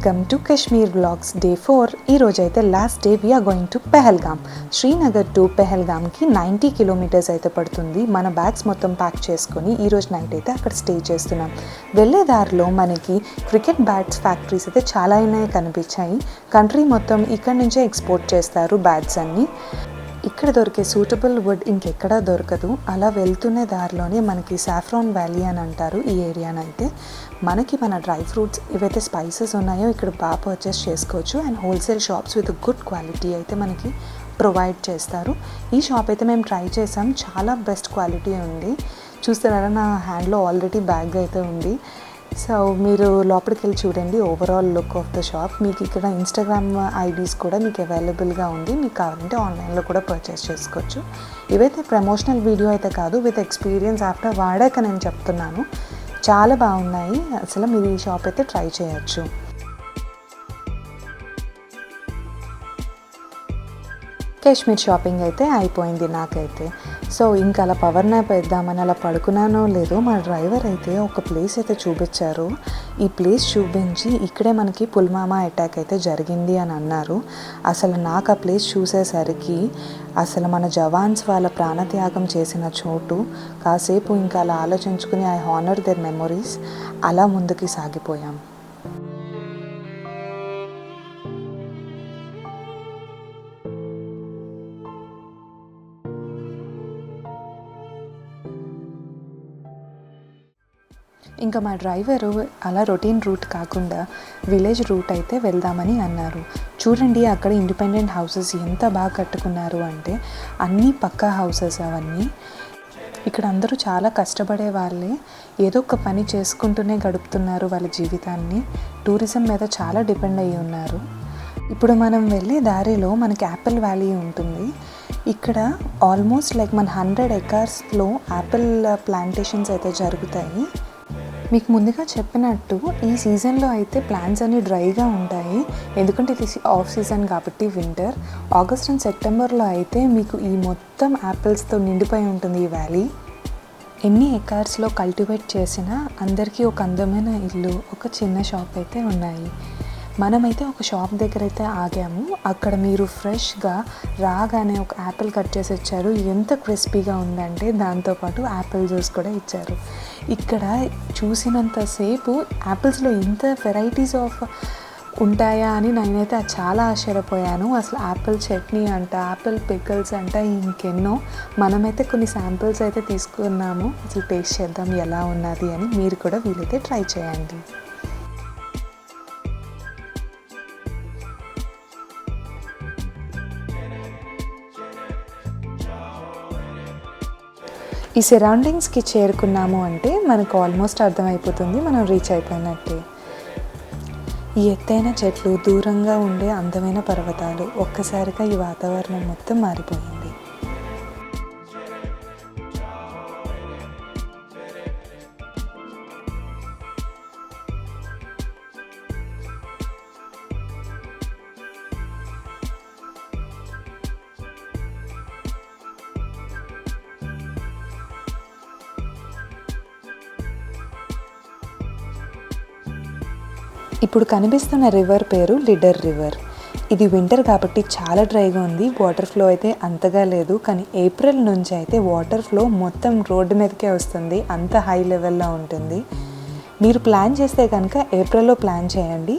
Welcome to Kashmir vlogs day 4. ఈరోజు అయితే last day we are going to Pahalgam. Srinagar to పెహల్గామ్కి 90 kilometres అయితే పడుతుంది. మన బ్యాగ్స్ మొత్తం ప్యాక్ చేసుకొని ఈరోజు నైట్ అయితే అక్కడ స్టే చేస్తున్నాం. వెళ్ళే దారిలో మనకి క్రికెట్ బ్యాట్స్ ఫ్యాక్టరీస్ అయితే చాలా అయినాయి కనిపించాయి. కంట్రీ మొత్తం ఇక్కడ నుంచే ఎక్స్పోర్ట్ చేస్తారు బ్యాట్స్ అన్నీ. ఇక్కడ దొరికే సూటబుల్ వుడ్ ఇంకెక్కడా దొరకదు. అలా వెళ్తున్న దారిలోనే మనకి సాఫ్రాన్ వ్యాలీ అని అంటారు ఈ ఏరియానైతే. మనకి మన డ్రై ఫ్రూట్స్ ఏవైతే స్పైసెస్ ఉన్నాయో ఇక్కడ బాగా పర్చేస్ చేసుకోవచ్చు. And wholesale shops with good quality అయితే మనకి ప్రొవైడ్ చేస్తారు. ఈ షాప్ అయితే మేము ట్రై చేసాం, చాలా బెస్ట్ క్వాలిటీ ఉంది. చూస్తున్నారా, నా హ్యాండ్లో ఆల్రెడీ బ్యాగ్ అయితే ఉంది. సో మీరు లోపలికి వెళ్ళి చూడండి overall look of the shop. మీకు ఇక్కడ ఇన్స్టాగ్రామ్ ఐడీస్ కూడా మీకు అవైలబుల్గా ఉంది. మీకు కావాలంటే ఆన్లైన్లో కూడా పర్చేస్ చేసుకోవచ్చు. ఇవైతే ప్రమోషనల్ వీడియో అయితే కాదు, విత్ ఎక్స్పీరియన్స్ ఆఫ్టర్ వాడాక నేను చెప్తున్నాను. చాలా బాగున్నాయి. అసలు మీరు ఈ షాప్ అయితే ట్రై చేయొచ్చు. కాశ్మీర్ షాపింగ్ అయితే అయిపోయింది నాకైతే. సో ఇంకా అలా పవర్ న్యాప్ వేద్దామని అలా పడుకున్నానో లేదో మా డ్రైవర్ అయితే ఒక ప్లేస్ అయితే చూపించారు. ఈ ప్లేస్ చూపించి ఇక్కడే మనకి పుల్వామా అటాక్ అయితే జరిగింది అని అన్నారు. అసలు నాకు ఆ ప్లేస్ చూసేసరికి అసలు మన జవాన్స్ వాళ్ళ ప్రాణత్యాగం చేసిన చోటు కాసేపు ఇంకా అలా ఆలోచించుకుని ఐ హానర్ దేర్ మెమొరీస్. అలా ముందుకి సాగిపోయాం. ఇంకా మా డ్రైవరు అలా రొటీన్ రూట్ కాకుండా విలేజ్ రూట్ అయితే వెళ్దామని అన్నారు. చూడండి అక్కడ ఇండిపెండెంట్ హౌసెస్ ఎంత బాగా కట్టుకున్నారు అంటే, అన్నీ పక్కా హౌసెస్ అవన్నీ. ఇక్కడ అందరూ చాలా కష్టపడే వాళ్ళే, ఏదో ఒక పని చేసుకుంటూనే గడుపుతున్నారు వాళ్ళ జీవితాన్ని. టూరిజం మీద చాలా డిపెండ్ అయ్యి ఉన్నారు. ఇప్పుడు మనం వెళ్ళే దారిలో మనకి యాపిల్ వ్యాలీ ఉంటుంది. ఇక్కడ ఆల్మోస్ట్ లైక్ మన 100 ఎకర్స్లో యాపిల్ ప్లాంటేషన్స్ అయితే జరుగుతాయి. మీకు ముందుగా చెప్పినట్టు ఈ సీజన్లో అయితే ప్లాంట్స్ అన్నీ డ్రైగా ఉంటాయి, ఎందుకంటే ఇది ఆఫ్ సీజన్ కాబట్టి వింటర్. ఆగస్ట్ అండ్ సెప్టెంబర్లో అయితే మీకు ఈ మొత్తం యాపిల్స్తో నిండిపోయి ఉంటుంది ఈ వ్యాలీ. ఎన్ని ఎకర్స్లో కల్టివేట్ చేసినా అందరికీ ఒక అందమైన ఇల్లు, ఒక చిన్న షాప్ అయితే ఉన్నాయి. మనమైతే ఒక షాప్ దగ్గర అయితే ఆగాము. అక్కడ మీరు ఫ్రెష్గా రాగానే ఒక యాపిల్ కట్ చేసి ఇచ్చారు. ఎంత క్రిస్పీగా ఉందంటే దాంతోపాటు యాపిల్ జ్యూస్ కూడా ఇచ్చారు. ఇక్కడ చూసినంతసేపు యాపిల్స్లో ఇంత వెరైటీస్ ఆఫ్ ఉంటాయా అని నేనైతే చాలా ఆశ్చర్యపోయాను. అసలు యాపిల్ చట్నీ అంట, యాపిల్ పికల్స్ అంట, ఇంకెన్నో. మనమైతే కొన్ని శాంపిల్స్ అయితే తీసుకున్నాము. అసలు టేస్ట్ చేద్దాం ఎలా ఉన్నది అని. మీరు కూడా వీలైతే ట్రై చేయండి. ఈ సరౌండింగ్స్కి చేరుకున్నాము అంటే మనకు ఆల్మోస్ట్ అర్థమైపోతుంది మనం రీచ్ అయిపోయినట్టే. ఈ ఎత్తైన చెట్లు, దూరంగా ఉండే అందమైన పర్వతాలు, ఒక్కసారిగా ఈ వాతావరణం మొత్తం మారిపోయింది. ఇప్పుడు కనిపిస్తున్న రివర్ పేరు లిడర్ రివర్. ఇది వింటర్ కాబట్టి చాలా డ్రైగా ఉంది. వాటర్ ఫ్లో అయితే అంతగా లేదు. కానీ ఏప్రిల్ నుంచి అయితే వాటర్ ఫ్లో మొత్తం రోడ్డు మీదకే వస్తుంది. అంత హై లెవెల్లో ఉంటుంది. మీరు ప్లాన్ చేస్తే కనుక ఏప్రిల్లో ప్లాన్ చేయండి.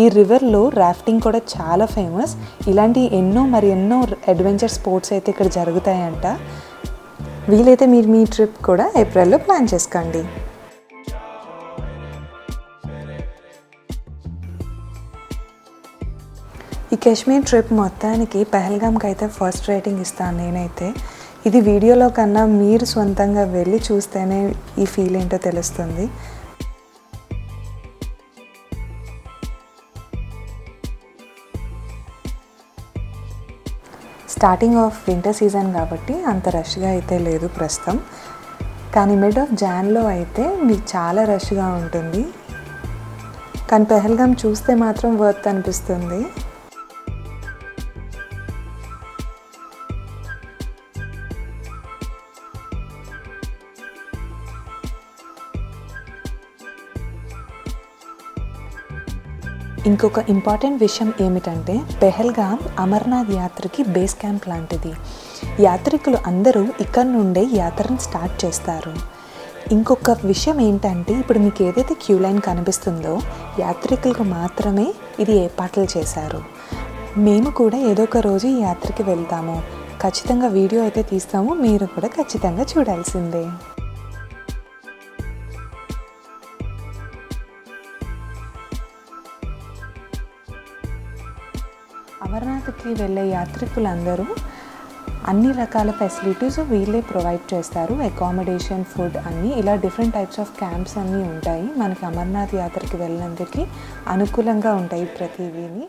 ఈ రివర్లో రాఫ్టింగ్ కూడా చాలా ఫేమస్. ఇలాంటి ఎన్నో అడ్వెంచర్ స్పోర్ట్స్ అయితే ఇక్కడ జరుగుతాయంట. వీలైతే మీరు మీ ట్రిప్ కూడా ఏప్రిల్లో ప్లాన్ చేసుకోండి. ఈ కాశ్మీర్ ట్రిప్ మొత్తానికి పెహల్గామ్కి అయితే ఫస్ట్ రేటింగ్ ఇస్తాను నేనైతే. ఇది వీడియోలో కన్నా మీరు సొంతంగా వెళ్ళి చూస్తేనే ఈ ఫీల్ ఏంటో తెలుస్తుంది. స్టార్టింగ్ ఆఫ్ వింటర్ సీజన్ కాబట్టి అంత రష్గా అయితే లేదు ప్రస్తుతం. కానీ మిడ్ ఆఫ్ జాన్లో అయితే మీకు చాలా రష్గా ఉంటుంది. కానీ పెహల్గామ్ చూస్తే మాత్రం వర్త్ అనిపిస్తుంది. ఇంకొక ఇంపార్టెంట్ విషయం ఏమిటంటే పెహల్గాం అమర్నాథ్ యాత్రకి బేస్ క్యాంప్ లాంటిది. యాత్రికులు అందరూ ఇక్కడ నుండే యాత్రను స్టార్ట్ చేస్తారు. ఇంకొక విషయం ఏంటంటే ఇప్పుడు మీకు ఏదైతే క్యూ లైన్ కనిపిస్తుందో యాత్రికులకు మాత్రమే ఇది ఏర్పాట్లు చేశారు. మేము కూడా ఏదో ఒక రోజు ఈ యాత్రకి వెళ్తాము. ఖచ్చితంగా వీడియో అయితే తీస్తాము, మీరు కూడా ఖచ్చితంగా చూడాల్సిందే. అమర్నాథ్కి వెళ్ళే యాత్రికులందరూ అన్ని రకాల ఫెసిలిటీస్ వీళ్ళే ప్రొవైడ్ చేస్తారు. అకామిడేషన్, ఫుడ్ అన్నీ ఇలా డిఫరెంట్ టైప్స్ ఆఫ్ క్యాంప్స్ అన్నీ ఉంటాయి. మనకి అమర్నాథ్ యాత్రకి వెళ్ళినందుకు అనుకూలంగా ఉంటాయి ప్రతిదీని.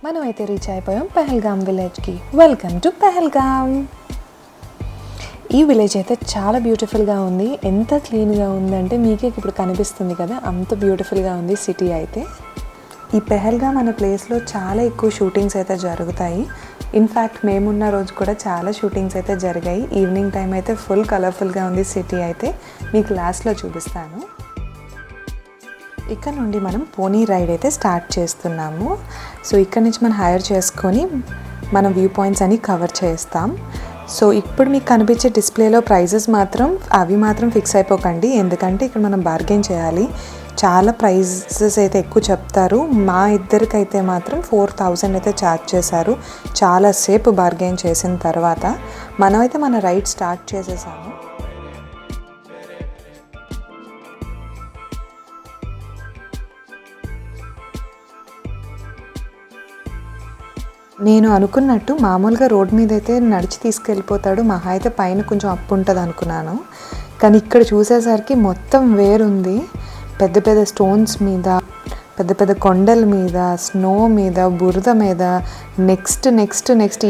మనం అయితే రీచ్ అయిపోయాం పెహల్గాం విలేజ్కి. Welcome to Pahalgam. ఈ విలేజ్ అయితే చాలా బ్యూటిఫుల్గా ఉంది. ఎంత క్లీన్గా ఉందంటే మీకే ఇప్పుడు కనిపిస్తుంది కదా, అంత బ్యూటిఫుల్గా ఉంది సిటీ అయితే. ఈ పెహల్గాం అనే ప్లేస్లో చాలా ఎక్కువ షూటింగ్స్ అయితే జరుగుతాయి. ఇన్ఫ్యాక్ట్ మేమున్న రోజు కూడా చాలా షూటింగ్స్ అయితే జరిగాయి. ఈవినింగ్ టైం అయితే ఫుల్ కలర్ఫుల్గా ఉంది సిటీ అయితే. మీకు లాస్ట్లో చూపిస్తాను. ఇక్కడ నుండి మనం పోనీ రైడ్ అయితే స్టార్ట్ చేస్తున్నాము. సో ఇక్కడ నుంచి మనం హైర్ చేసుకొని మన వ్యూ పాయింట్స్ అన్ని కవర్ చేస్తాం. సో ఇప్పుడు మీకు కనిపించే డిస్ప్లేలో ప్రైజెస్ మాత్రం ఫిక్స్ అయిపోకండి, ఎందుకంటే ఇక్కడ మనం బార్గెన్ చేయాలి. చాలా ప్రైజెస్ అయితే ఎక్కువ చెప్తారు. మా ఇద్దరికైతే మాత్రం 4000 అయితే ఛార్జ్ చేశారు. చాలాసేపు బార్గెన్ చేసిన తర్వాత మనమైతే మన రైడ్ స్టార్ట్ చేసేసాము. నేను అనుకున్నట్టు మామూలుగా రోడ్ మీద అయితే నడిచి తీసుకెళ్ళిపోతాడు, మహా అయితే పైన కొంచెం అప్పు ఉంటుంది అనుకున్నాను. కానీ ఇక్కడ చూసేసరికి మొత్తం వేరుంది. పెద్ద పెద్ద స్టోన్స్ మీద, పెద్ద పెద్ద కొండల మీద, స్నో మీద, బురద మీద, నెక్స్ట్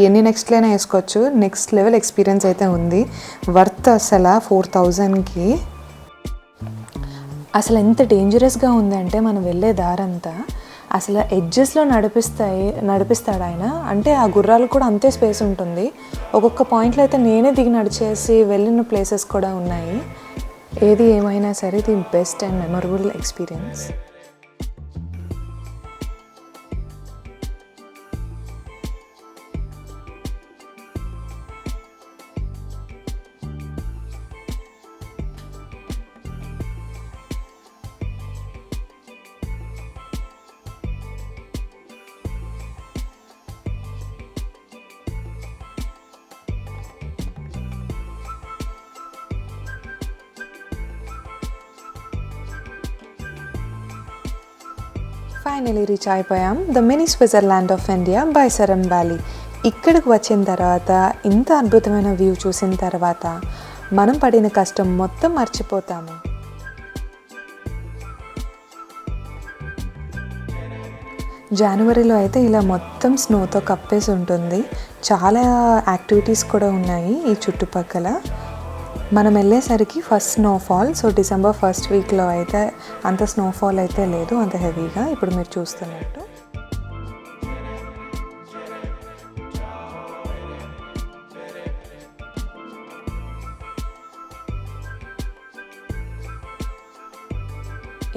ఎన్ని నెక్స్ట్లైనా వేసుకోవచ్చు. నెక్స్ట్ లెవెల్ ఎక్స్పీరియన్స్ అయితే ఉంది. వర్త్ అసలు 4000కి. అసలు ఎంత డేంజరస్గా ఉందంటే మనం వెళ్ళే దారంతా అసలు ఎడ్జెస్లో నడిపిస్తాడు ఆయన. అంటే ఆ గుర్రాలు కూడా అంతే స్పేస్ ఉంటుంది. ఒక్కొక్క పాయింట్లో అయితే నేనే దిగి నడిచేసి వెళ్ళిన ప్లేసెస్ కూడా ఉన్నాయి. ఏది ఏమైనా సరే the best and memorable experience. Finally reach అయిపోయాం the mini Switzerland of India Baisaran valley. ఇక్కడికి వచ్చిన తర్వాత, ఇంత అద్భుతమైన వ్యూ చూసిన తర్వాత మనం పడిన కష్టం మొత్తం మర్చిపోతాము. జనవరిలో అయితే ఇలా మొత్తం స్నోతో కప్పేసి ఉంటుంది. చాలా యాక్టివిటీస్ కూడా ఉన్నాయి ఈ చుట్టుపక్కల. మనం వెళ్ళేసరికి first snowfall. So December first వీక్లో అయితే అంత స్నోఫాల్ అయితే లేదు అంత హెవీగా, ఇప్పుడు మీరు చూస్తున్నట్టు.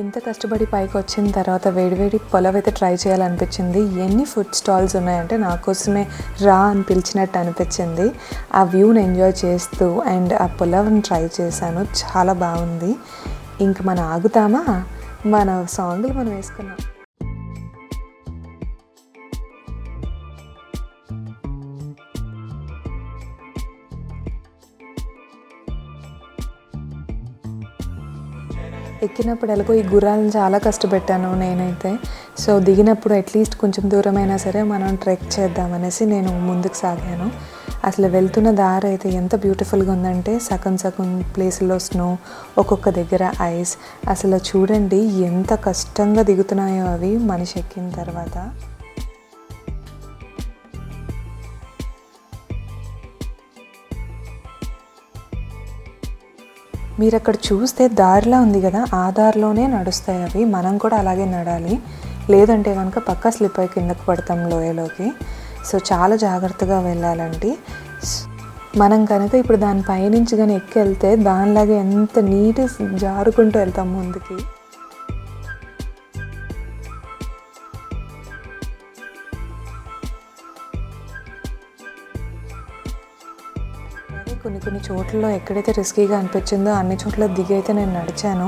ఇంత కష్టపడి పైకి వచ్చిన తర్వాత వేడివేడి పులావ్ అయితే ట్రై చేయాలనిపించింది. ఎన్ని ఫుడ్ స్టాల్స్ ఉన్నాయంటే నా కోసమే రా అని పిలిచినట్టు అనిపించింది. ఆ వ్యూని ఎంజాయ్ చేస్తూ అండ్ ఆ పులావ్ని ట్రై చేశాను, చాలా బాగుంది. ఇంక మనం ఆగుతామా, మన సాంగ్లు మనం వేసుకున్నాం. ఎక్కినప్పుడు ఎలాగో ఈ గుర్రాలను చాలా కష్టపెట్టాను నేనైతే. సో దిగినప్పుడు అట్లీస్ట్ కొంచెం దూరమైనా సరే మనం ట్రెక్ చేద్దామనేసి నేను ముందుకు సాగాను. అసలు వెళ్తున్న దారి అయితే ఎంత బ్యూటిఫుల్గా ఉందంటే సగం సగం ప్లేస్లో స్నో, ఒక్కొక్క దగ్గర ఐస్. అసలు చూడండి ఎంత కష్టంగా దిగుతున్నాయో అవి మనిషి ఎక్కిన తర్వాత. మీరు అక్కడ చూస్తే దారిలా ఉంది కదా, ఆ దారిలోనే నడుస్తాయి అవి. మనం కూడా అలాగే నడాలి, లేదంటే కనుక పక్కా స్లిప్ అయి కిందకు పడతాం లోయలోకి. సో చాలా జాగ్రత్తగా వెళ్ళాలండి. మనం కనుక ఇప్పుడు దాని పైనుంచి కానీ ఎక్కి వెళ్తే దానిలాగే ఎంత నీట్ జారుకుంటూ వెళ్తాం ముందుకి. కొన్ని చోట్లలో ఎక్కడైతే రిస్కీగా అనిపించిందో అన్ని చోట్ల దిగి అయితే నేను నడిచాను.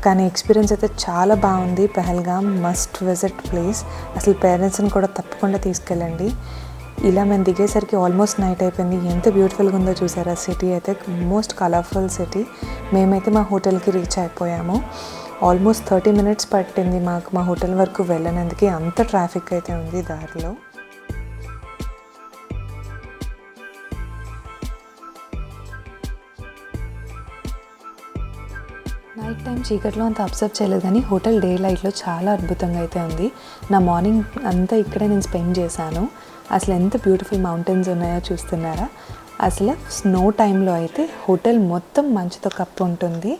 కానీ ఎక్స్పీరియన్స్ అయితే చాలా బాగుంది. Pahalgam must visit place. అసలు పేరెంట్స్ని కూడా తప్పకుండా తీసుకెళ్ళండి. ఇలా మేము దిగేసరికి ఆల్మోస్ట్ నైట్ అయిపోయింది. ఎంత బ్యూటిఫుల్గా ఉందో చూసారా. సిటీ అయితే మోస్ట్ కలర్ఫుల్ సిటీ. మేమైతే మా హోటల్కి రీచ్ అయిపోయాము. ఆల్మోస్ట్ 30 minutes పట్టింది మాకు మా హోటల్ వరకు వెళ్ళనందుకు. అంత ట్రాఫిక్ అయితే ఉంది దారిలో. నైట్ టైం చీకట్లో అంత అబ్జర్వ్ చేయలేదు, కానీ హోటల్ డే లైట్లో చాలా అద్భుతంగా అయితే ఉంది. నా మార్నింగ్ అంతా ఇక్కడే నేను స్పెండ్ చేశాను. అసలు ఎంత బ్యూటిఫుల్ మౌంటైన్స్ ఉన్నాయో చూస్తున్నారా. అసలు స్నో టైంలో అయితే హోటల్ మొత్తం మంచుతో కప్పు ఉంటుంది.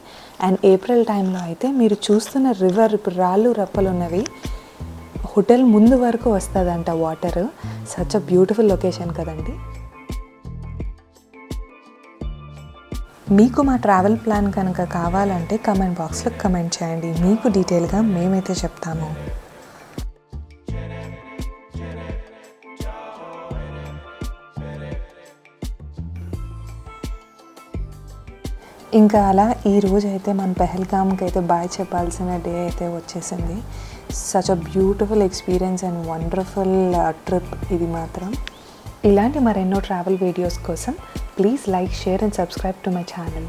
అండ్ ఏప్రిల్ టైంలో అయితే మీరు చూస్తున్న రివర్, ఇప్పుడు రాళ్ళు రప్పలు ఉన్నవి, హోటల్ ముందు వరకు వస్తుందంట water. Such a beautiful location కదండి. మీకు మా ట్రావెల్ ప్లాన్ కనుక కావాలంటే కమెంట్ బాక్స్లో కమెంట్ చేయండి. మీకు డీటెయిల్గా మేమైతే చెప్తాము. ఇంకా అలా ఈరోజు అయితే మన పెహల్గామ్కి అయితే బాయ్ చెప్పాల్సిన డే అయితే వచ్చేసింది. Such a beautiful experience and wonderful trip ఇది మాత్రం. ఇలాంటి మరెన్నో ట్రావెల్ వీడియోస్ కోసం please like, share and subscribe to my channel.